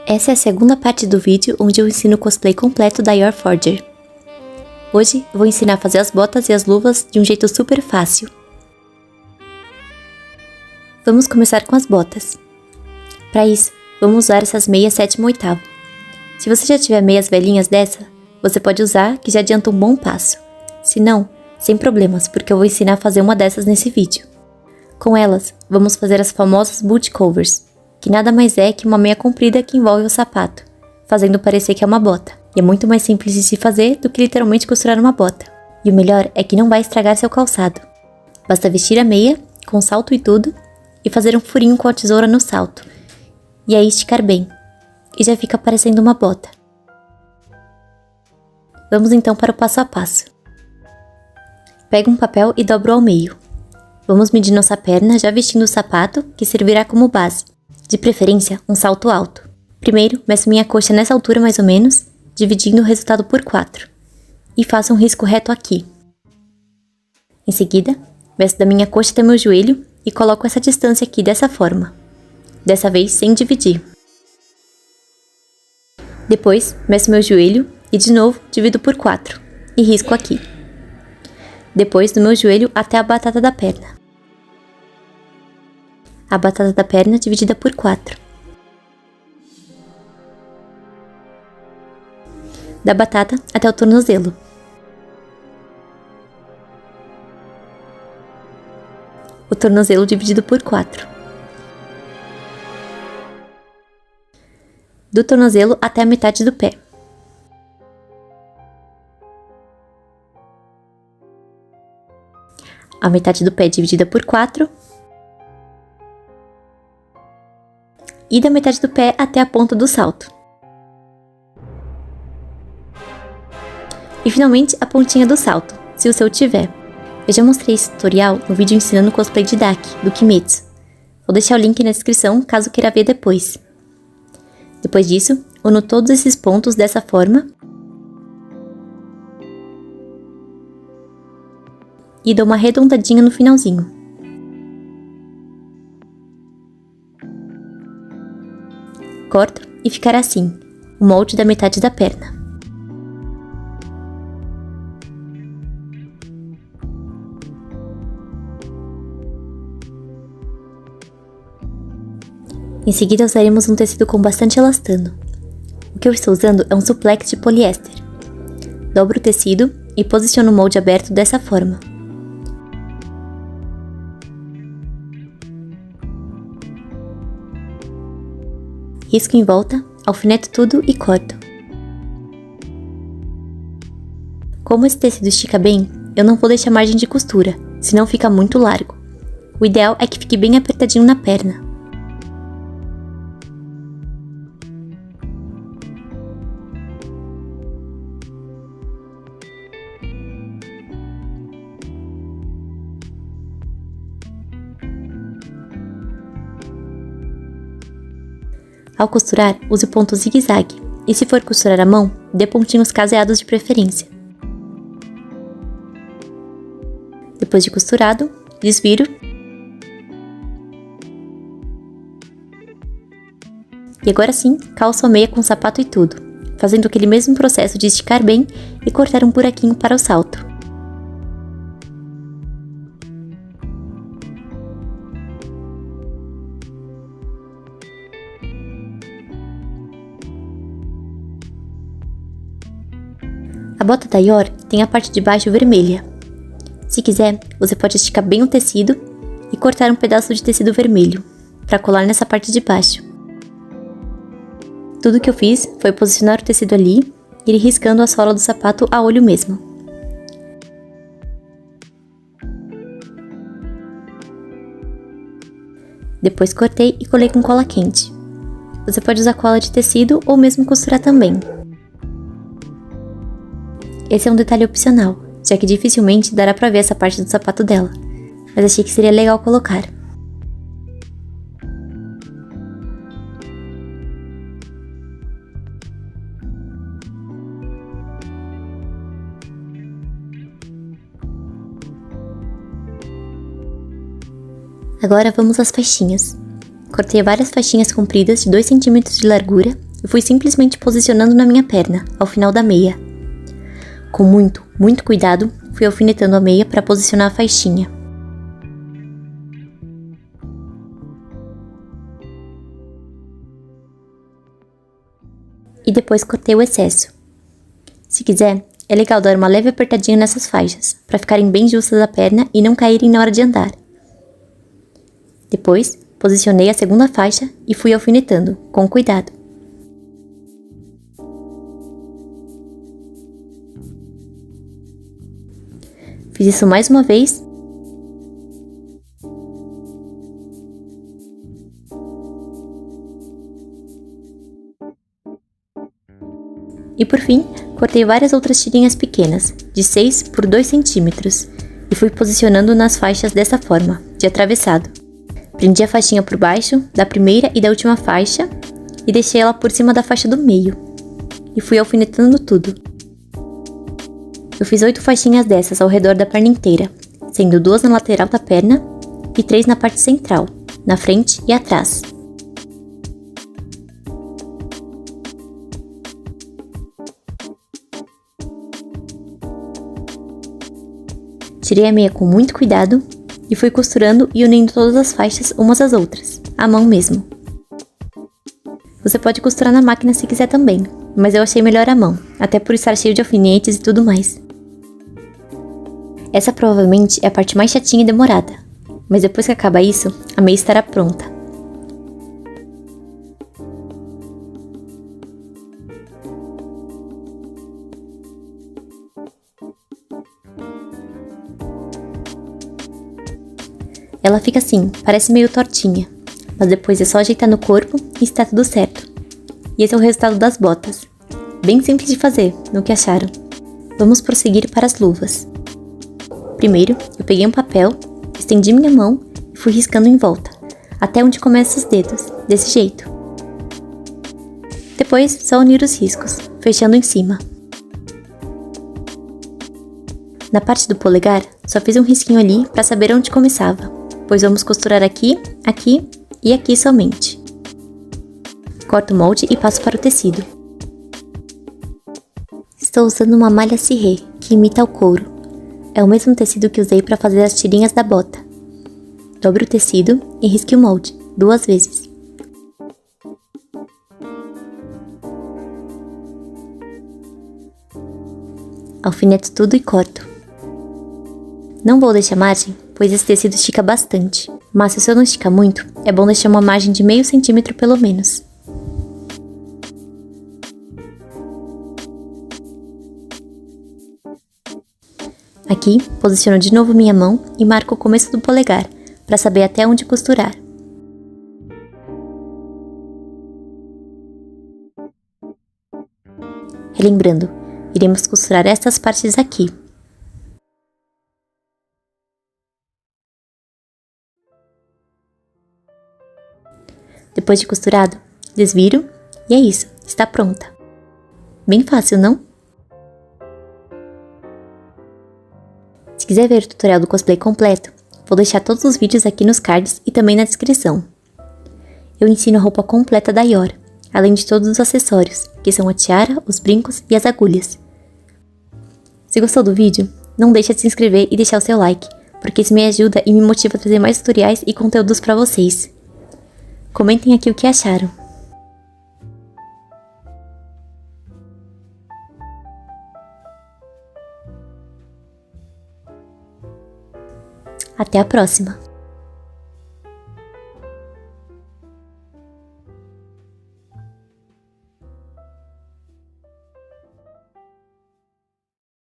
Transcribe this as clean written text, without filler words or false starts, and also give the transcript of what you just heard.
Essa é a segunda parte do vídeo onde eu ensino o cosplay completo da Yor Forger. Hoje vou ensinar a fazer as botas e as luvas de um jeito super fácil. Vamos começar com as botas. Para isso, vamos usar essas meias 7/8. Se você já tiver meias velhinhas dessa, você pode usar, que já adianta um bom passo. Se não, sem problemas, porque eu vou ensinar a fazer uma dessas nesse vídeo. Com elas, vamos fazer as famosas boot covers, que nada mais é que uma meia comprida que envolve o sapato, fazendo parecer que é uma bota. E é muito mais simples de se fazer do que literalmente costurar uma bota. E o melhor é que não vai estragar seu calçado. Basta vestir a meia, com salto e tudo, e fazer um furinho com a tesoura no salto. E aí esticar bem. E já fica parecendo uma bota. Vamos então para o passo a passo. Pega um papel e dobra ao meio. Vamos medir nossa perna já vestindo o sapato, que servirá como base. De preferência, um salto alto. Primeiro, meço minha coxa nessa altura mais ou menos, dividindo o resultado por 4. E faço um risco reto aqui. Em seguida, meço da minha coxa até meu joelho e coloco essa distância aqui dessa forma. Dessa vez sem dividir. Depois, meço meu joelho e de novo divido por 4 e risco aqui. Depois do meu joelho até a batata da perna. A batata da perna dividida por 4. Da batata até o tornozelo. O tornozelo dividido por 4. Do tornozelo até a metade do pé. A metade do pé dividida por 4. E da metade do pé até a ponta do salto. E finalmente a pontinha do salto, se o seu tiver. Eu já mostrei esse tutorial no vídeo ensinando cosplay de Daki, do Kimetsu. Vou deixar o link na descrição caso queira ver depois. Depois disso, uno todos esses pontos dessa forma. E dou uma arredondadinha no finalzinho. Corto e ficará assim, o molde da metade da perna. Em seguida usaremos um tecido com bastante elastano. O que eu estou usando é um suplex de poliéster. Dobro o tecido e posiciono o molde aberto dessa forma. Risco em volta, alfineto tudo e corto. Como esse tecido estica bem, eu não vou deixar margem de costura, senão fica muito largo. O ideal é que fique bem apertadinho na perna. Ao costurar, use o ponto zigue-zague, e se for costurar à mão, dê pontinhos caseados de preferência. Depois de costurado, desviro. E agora sim, calço a meia com sapato e tudo, fazendo aquele mesmo processo de esticar bem e cortar um buraquinho para o salto. A bota da Yor tem a parte de baixo vermelha. Se quiser, você pode esticar bem o tecido e cortar um pedaço de tecido vermelho, para colar nessa parte de baixo. Tudo que eu fiz foi posicionar o tecido ali e ir riscando a sola do sapato a olho mesmo. Depois cortei e colei com cola quente. Você pode usar cola de tecido ou mesmo costurar também. Esse é um detalhe opcional, já que dificilmente dará pra ver essa parte do sapato dela, mas achei que seria legal colocar. Agora vamos às faixinhas. Cortei várias faixinhas compridas de 2 centímetros de largura e fui simplesmente posicionando na minha perna, ao final da meia. Com muito cuidado, fui alfinetando a meia para posicionar a faixinha. E depois cortei o excesso. Se quiser, é legal dar uma leve apertadinha nessas faixas, para ficarem bem justas a perna e não caírem na hora de andar. Depois, posicionei a segunda faixa e fui alfinetando, com cuidado. Fiz isso mais uma vez. E por fim, cortei várias outras tirinhas pequenas, de 6 por 2 centímetros, e fui posicionando nas faixas dessa forma, de atravessado. Prendi a faixinha por baixo, da primeira e da última faixa, e deixei ela por cima da faixa do meio. E fui alfinetando tudo. Eu fiz 8 faixinhas dessas ao redor da perna inteira, sendo 2 na lateral da perna e 3 na parte central, na frente e atrás. Tirei a meia com muito cuidado e fui costurando e unindo todas as faixas umas às outras, à mão mesmo. Você pode costurar na máquina se quiser também, mas eu achei melhor à mão, até por estar cheio de alfinetes e tudo mais. Essa provavelmente é a parte mais chatinha e demorada, mas depois que acaba isso, a meia estará pronta. Ela fica assim, parece meio tortinha, mas depois é só ajeitar no corpo e está tudo certo. E esse é o resultado das botas. Bem simples de fazer, no que acharam? Vamos prosseguir para as luvas. Primeiro, eu peguei um papel, estendi minha mão e fui riscando em volta, até onde começam os dedos, desse jeito. Depois, só unir os riscos, fechando em cima. Na parte do polegar, só fiz um risquinho ali para saber onde começava, pois vamos costurar aqui, aqui e aqui somente. Corto o molde e passo para o tecido. Estou usando uma malha cirré, que imita o couro. É o mesmo tecido que usei para fazer as tirinhas da bota. Dobre o tecido e risque o molde, 2 vezes. Alfineto tudo e corto. Não vou deixar margem, pois esse tecido estica bastante, mas se o seu não estica muito, é bom deixar uma margem de meio centímetro pelo menos. Aqui, posiciono de novo minha mão e marco o começo do polegar, para saber até onde costurar. Relembrando, iremos costurar estas partes aqui. Depois de costurado, desviro e é isso, está pronta. Bem fácil, não? Se quiser ver o tutorial do cosplay completo, vou deixar todos os vídeos aqui nos cards e também na descrição. Eu ensino a roupa completa da Yor, além de todos os acessórios, que são a tiara, os brincos e as agulhas. Se gostou do vídeo, não deixe de se inscrever e deixar o seu like, porque isso me ajuda e me motiva a trazer mais tutoriais e conteúdos para vocês. Comentem aqui o que acharam. Até a próxima!